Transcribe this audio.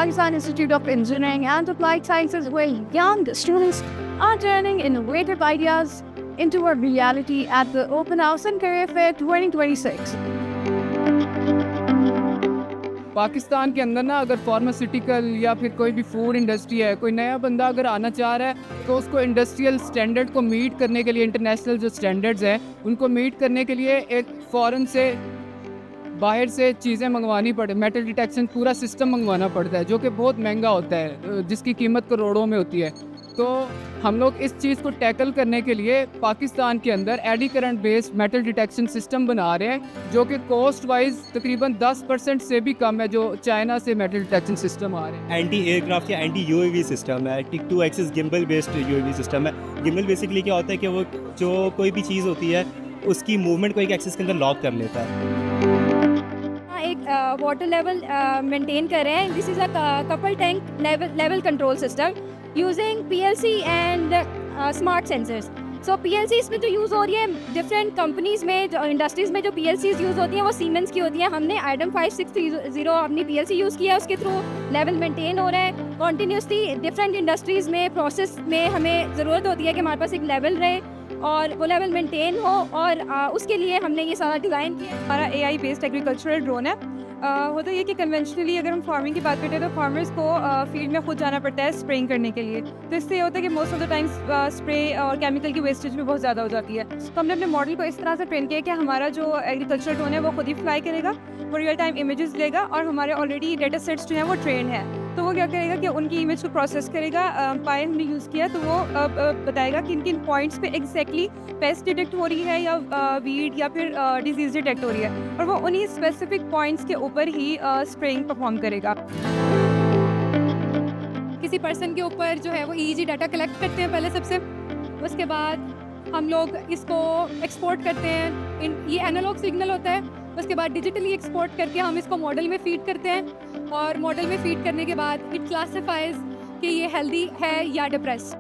Pakistan Institute of Engineering and Applied Sciences, where young students are turning innovative ideas into a reality at the Open House and Career Fair 2026. Pakistan के अंदर ना अगर pharmaceutical या फिर कोई भी food industry है, कोई नया बंदा अगर आना चाह रहा है तो उसको इंडस्ट्रियल स्टैंडर्ड को मीट करने के लिए, इंटरनेशनल जो स्टैंडर्ड्स हैं उनको मीट करने के लिए एक फ़ॉरेन से बाहर से चीज़ें मंगवानी पड़े, मेटल डिटेक्शन पूरा सिस्टम मंगवाना पड़ता है जो कि बहुत महंगा होता है, जिसकी कीमत करोड़ों में होती है। तो हम लोग इस चीज़ को टैकल करने के लिए पाकिस्तान के अंदर eddy current based metal detection system बना रहे हैं जो कि कॉस्ट वाइज तकरीबन 10% से भी कम है जो चाइना से मेटल डिटेक्शन सिस्टम आ रहे हैं। एंटी एयरक्राफ्ट या एंटी यूएवी सिस्टम है, tick two axis gimbal based UAV system है। गिम्बल बेसिकली क्या होता है कि वो जो कोई भी चीज़ होती है उसकी मूवमेंट को एक एक्सिस के अंदर लॉक कर लेता है। एक वाटर लेवल मेंटेन कर रहे हैं। This is a couple tank level control system using PLC and smart sensors. So PLC इसमें जो यूज़ हो रही है डिफरेंट कंपनीज़ में, जो इंडस्ट्रीज़ में जो PLCs यूज़ होती हैं वो सीमेंस की होती हैं। हमने आइडम 5630 अपनी PLC यूज़ किया, उसके थ्रू लेवल मेंटेन हो रहा है कॉन्टीन्यूसली। डिफरेंट इंडस्ट्रीज़ में प्रोसेस में हमें ज़रूरत होती है कि हमारे पास एक लेवल रहे और वो लेवल मेंटेन हो, और उसके लिए हमने ये सारा डिज़ाइन किया। हमारा AI बेस्ड एग्रीकल्चरल ड्रोन है। होता ये कि कन्वेंशनली अगर हम फार्मिंग की बात करते हैं तो फार्मर्स को फील्ड में खुद जाना पड़ता है स्प्रेइंग करने के लिए। तो इससे ये होता है कि most of the times spray और केमिकल की वेस्टेज भी बहुत ज़्यादा हो जाती है। तो हमने अपने मॉडल को इस तरह से ट्रेन किया कि हमारा जो एग्रीकल्चर ड्रोन है वो खुद ही फ्लाई करेगा, वो रियल टाइम इमेजेस लेगा, और हमारे ऑलरेडी डेटा सेट्स जो हैं वो ट्रेंड है। तो वो क्या करेगा कि उनकी इमेज को प्रोसेस करेगा। पाई हमने यूज़ किया तो वो बताएगा कि किन पॉइंट्स पे एग्जैक्टली पेस्ट डिटेक्ट हो रही है या वीड या फिर डिजीज़ डिटेक्ट हो रही है, और वो उन्हीं स्पेसिफिक पॉइंट्स के ऊपर ही स्प्रेइंग परफॉर्म करेगा। किसी पर्सन के ऊपर जो है वो EEG डाटा कलेक्ट करते हैं पहले सबसे, उसके बाद हम लोग इसको एक्सपोर्ट करते हैं। ये एनालॉग सिग्नल होता है, उसके बाद डिजिटली एक्सपोर्ट करके हम इसको मॉडल में फीड करते हैं, और मॉडल में फीड करने के बाद इट क्लासिफाइज कि ये हेल्दी है या डिप्रेस।